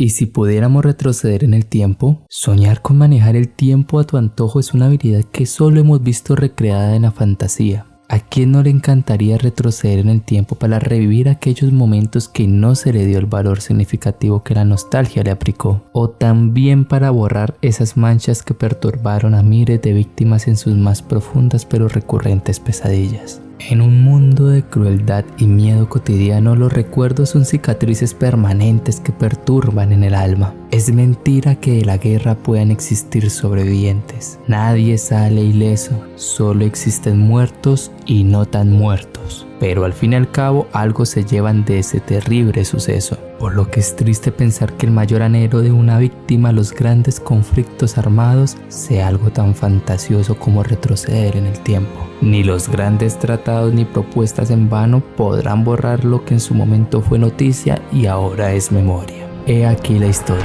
¿Y si pudiéramos retroceder en el tiempo? Soñar con manejar el tiempo a tu antojo es una habilidad que solo hemos visto recreada en la fantasía. ¿A quién no le encantaría retroceder en el tiempo para revivir aquellos momentos que no se le dio el valor significativo que la nostalgia le aplicó? O también para borrar esas manchas que perturbaron a miles de víctimas en sus más profundas pero recurrentes pesadillas. En un mundo de crueldad y miedo cotidiano, los recuerdos son cicatrices permanentes que perturban en el alma. Es mentira que de la guerra puedan existir sobrevivientes. Nadie sale ileso, solo existen muertos y no tan muertos. Pero al fin y al cabo algo se llevan de ese terrible suceso. Por lo que es triste pensar que el mayor anhelo de una víctima a los grandes conflictos armados sea algo tan fantasioso como retroceder en el tiempo. Ni los grandes tratados ni propuestas en vano podrán borrar lo que en su momento fue noticia y ahora es memoria. He aquí la historia.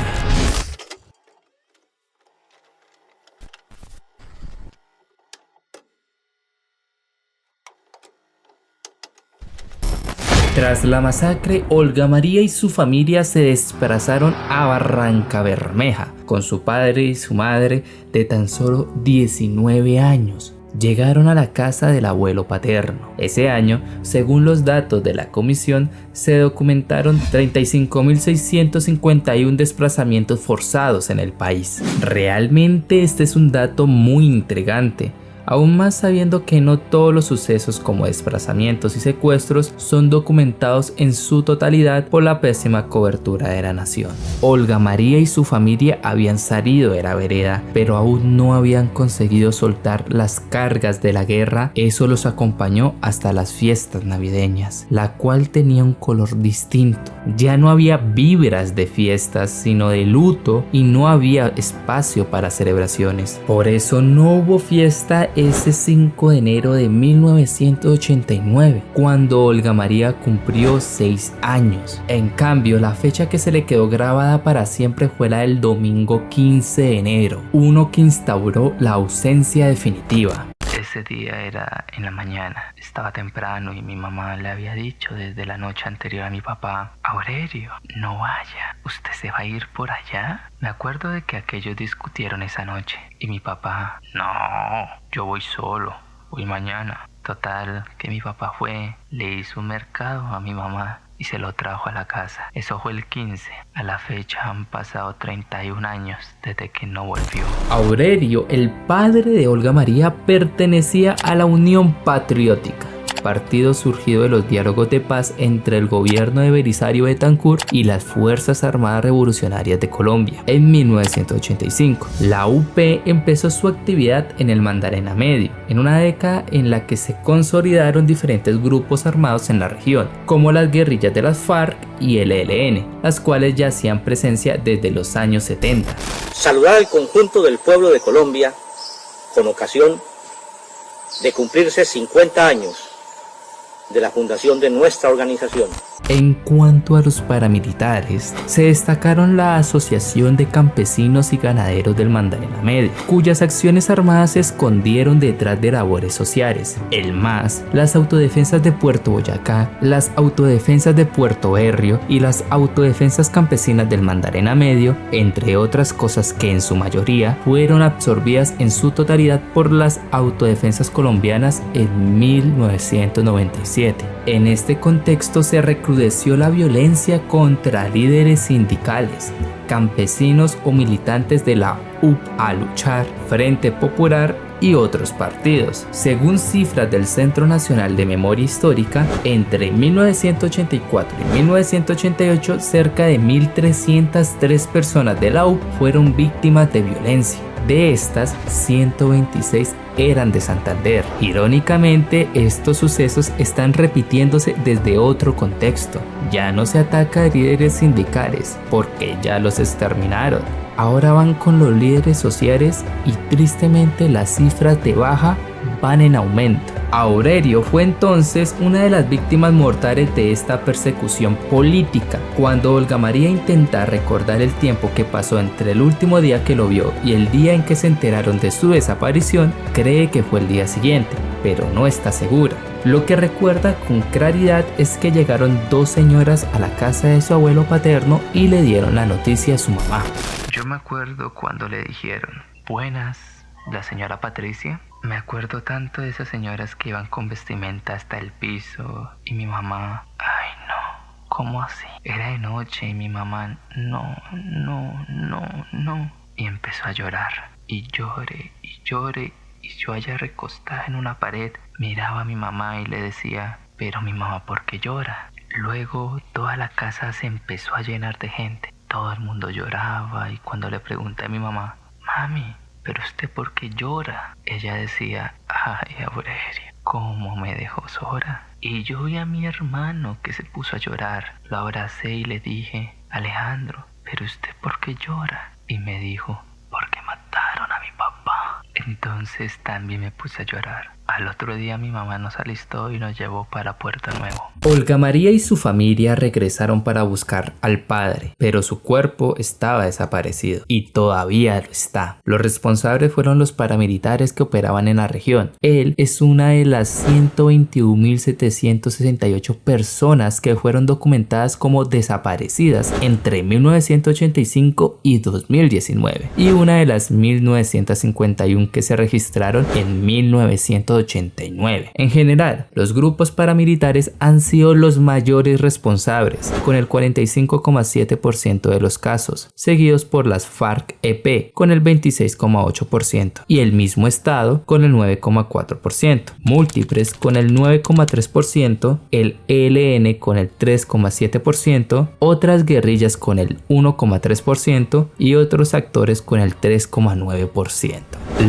Tras la masacre, Olga María y su familia se desplazaron a Barrancabermeja con su padre y su madre de tan solo 19 años. Llegaron a la casa del abuelo paterno. Ese año, según los datos de la comisión, se documentaron 35.651 desplazamientos forzados en el país. Realmente este es un dato muy intrigante. Aún más sabiendo que no todos los sucesos como desplazamientos y secuestros son documentados en su totalidad por la pésima cobertura de la nación. Olga María y su familia habían salido de la vereda, pero aún no habían conseguido soltar las cargas de la guerra. Eso los acompañó hasta las fiestas navideñas, la cual tenía un color distinto. Ya no había vibras de fiestas, sino de luto, y no había espacio para celebraciones. Por eso no hubo fiesta ese 5 de enero de 1989, cuando Olga María cumplió 6 años. En cambio, la fecha que se le quedó grabada para siempre fue la del domingo 15 de enero, uno que instauró la ausencia definitiva. Ese día era en la mañana, estaba temprano y mi mamá le había dicho desde la noche anterior a mi papá: Aurelio, no vaya, ¿usted se va a ir por allá? Me acuerdo de que aquellos discutieron esa noche y mi papá: no, yo voy solo, voy mañana. Total, que mi papá fue, le hizo un mercado a mi mamá y se lo trajo a la casa. Eso fue el 15. A la fecha han pasado 31 años desde que no volvió. Aurelio, el padre de Olga María, pertenecía a la Unión Patriótica, partido surgido de los diálogos de paz entre el gobierno de Belisario Betancur y las Fuerzas Armadas Revolucionarias de Colombia. En 1985, la UP empezó su actividad en el Magdalena Medio, en una década en la que se consolidaron diferentes grupos armados en la región, como las guerrillas de las FARC y el ELN, las cuales ya hacían presencia desde los años 70. Saludar al conjunto del pueblo de Colombia con ocasión de cumplirse 50 años de la fundación de nuestra organización. En cuanto a los paramilitares, se destacaron la Asociación de Campesinos y Ganaderos del Magdalena Medio, cuyas acciones armadas se escondieron detrás de labores sociales, el MAS, las Autodefensas de Puerto Boyacá, las Autodefensas de Puerto Berrio y las Autodefensas Campesinas del Magdalena Medio, entre otras cosas que en su mayoría fueron absorbidas en su totalidad por las Autodefensas Colombianas en 1997. En este contexto se recrudeció la violencia contra líderes sindicales, campesinos o militantes de la UP a Luchar, Frente Popular y otros partidos. Según cifras del Centro Nacional de Memoria Histórica, entre 1984 y 1988, cerca de 1.303 personas de la UP fueron víctimas de violencia. De estas, 126 eran de Santander. Irónicamente, estos sucesos están repitiéndose desde otro contexto. Ya no se ataca a líderes sindicales, porque ya los exterminaron. Ahora van con los líderes sociales y tristemente las cifras de baja van en aumento. Aurelio fue entonces una de las víctimas mortales de esta persecución política. Cuando Olga María intenta recordar el tiempo que pasó entre el último día que lo vio y el día en que se enteraron de su desaparición, cree que fue el día siguiente, pero no está segura. Lo que recuerda con claridad es que llegaron dos señoras a la casa de su abuelo paterno y le dieron la noticia a su mamá. Yo me acuerdo cuando le dijeron, buenas, la señora Patricia. Me acuerdo tanto de esas señoras que iban con vestimenta hasta el piso y mi mamá, ay no, ¿cómo así? Era de noche y mi mamá, no. Y empezó a llorar y lloré y yo allá recostada en una pared miraba a mi mamá y le decía, pero mi mamá, ¿por qué llora? Luego toda la casa se empezó a llenar de gente, todo el mundo lloraba y cuando le pregunté a mi mamá, mami, ¿pero usted por qué llora? Ella decía, ay, Aurelio, ¿cómo me dejó sola? Y yo vi a mi hermano que se puso a llorar. Lo abracé y le dije, Alejandro, ¿pero usted por qué llora? Y me dijo, porque mataron a mi papá. Entonces también me puse a llorar. Al otro día mi mamá nos alistó y nos llevó para Puerto Nuevo. Olga María y su familia regresaron para buscar al padre, pero su cuerpo estaba desaparecido y todavía lo está. Los responsables fueron los paramilitares que operaban en la región. Él es una de las 121.768 personas que fueron documentadas como desaparecidas entre 1985 y 2019 y una de las 1.951 que se registraron en 1989. En general, los grupos paramilitares han sido los mayores responsables, con el 45,7% de los casos, seguidos por las FARC-EP con el 26,8% y el mismo Estado con el 9,4%, múltiples con el 9,3%, el ELN con el 3,7%, otras guerrillas con el 1,3% y otros actores con el 3,9%.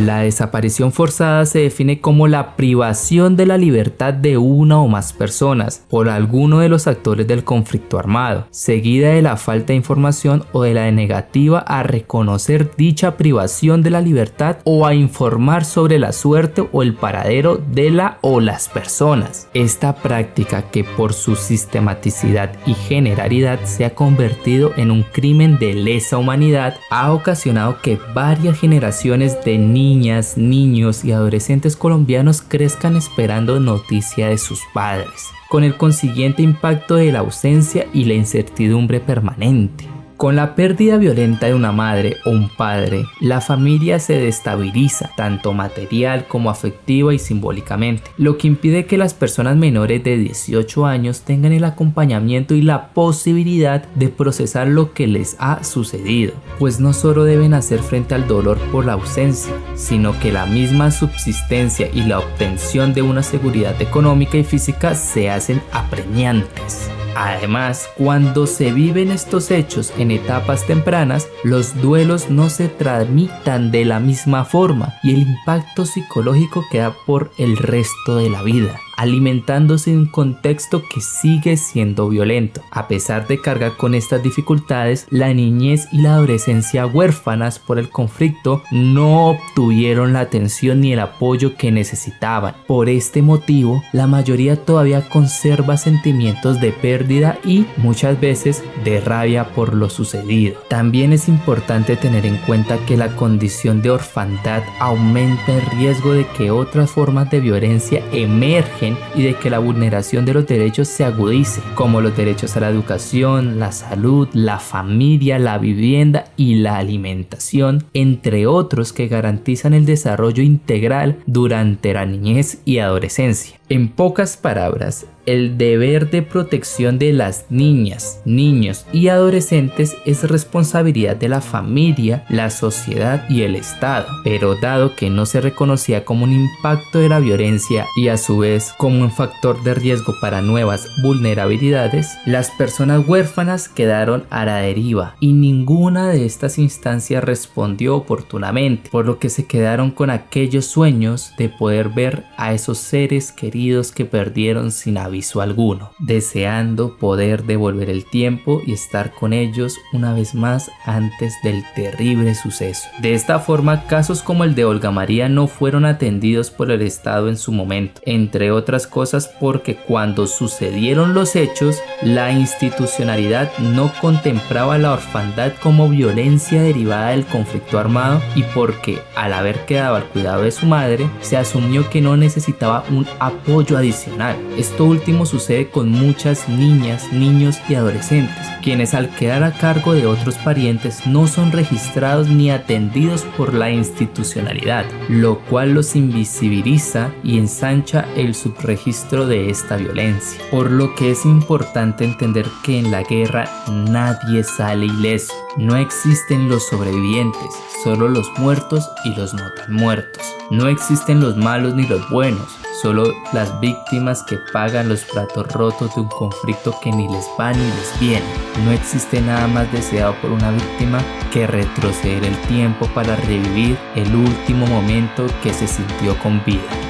La desaparición forzada se define como la privación de la libertad de una o más personas por alguno de los actores del conflicto armado, seguida de la falta de información o de la negativa a reconocer dicha privación de la libertad o a informar sobre la suerte o el paradero de la o las personas. Esta práctica, que por su sistematicidad y generalidad se ha convertido en un crimen de lesa humanidad, ha ocasionado que varias generaciones de niñas, niños y adolescentes colombianos crezcan esperando noticia de sus padres, con el consiguiente impacto de la ausencia y la incertidumbre permanente. Con la pérdida violenta de una madre o un padre, la familia se destabiliza, tanto material como afectiva y simbólicamente, lo que impide que las personas menores de 18 años tengan el acompañamiento y la posibilidad de procesar lo que les ha sucedido, pues no solo deben hacer frente al dolor por la ausencia, sino que la misma subsistencia y la obtención de una seguridad económica y física se hacen apremiantes. Además, cuando se viven estos hechos en etapas tempranas, los duelos no se transmitan de la misma forma y el impacto psicológico queda por el resto de la vida, alimentándose de un contexto que sigue siendo violento. A pesar de cargar con estas dificultades, la niñez y la adolescencia huérfanas por el conflicto no obtuvieron la atención ni el apoyo que necesitaban. Por este motivo, la mayoría todavía conserva sentimientos de pérdida y muchas veces de rabia por lo sucedido. También es importante tener en cuenta que la condición de orfandad aumenta el riesgo de que otras formas de violencia emergen y de que la vulneración de los derechos se agudice, como los derechos a la educación, la salud, la familia, la vivienda y la alimentación, entre otros que garantizan el desarrollo integral durante la niñez y adolescencia. En pocas palabras, el deber de protección de las niñas, niños y adolescentes es responsabilidad de la familia, la sociedad y el Estado, pero dado que no se reconocía como un impacto de la violencia y a su vez como un factor de riesgo para nuevas vulnerabilidades, las personas huérfanas quedaron a la deriva y ninguna de estas instancias respondió oportunamente, por lo que se quedaron con aquellos sueños de poder ver a esos seres queridos que perdieron sin aviso alguno, deseando poder devolver el tiempo y estar con ellos una vez más antes del terrible suceso. De esta forma, casos como el de Olga María no fueron atendidos por el Estado en su momento, entre otras cosas porque cuando sucedieron los hechos, la institucionalidad no contemplaba la orfandad como violencia derivada del conflicto armado y porque, al haber quedado al cuidado de su madre, se asumió que no necesitaba un apoyo apoyo adicional. Esto último sucede con muchas niñas, niños y adolescentes, quienes al quedar a cargo de otros parientes no son registrados ni atendidos por la institucionalidad, lo cual los invisibiliza y ensancha el subregistro de esta violencia. Por lo que es importante entender que en la guerra nadie sale ileso. No existen los sobrevivientes, solo los muertos y los no tan muertos. No existen los malos ni los buenos, solo las víctimas que pagan los platos rotos de un conflicto que ni les va ni les viene. No existe nada más deseado por una víctima que retroceder el tiempo para revivir el último momento que se sintió con vida.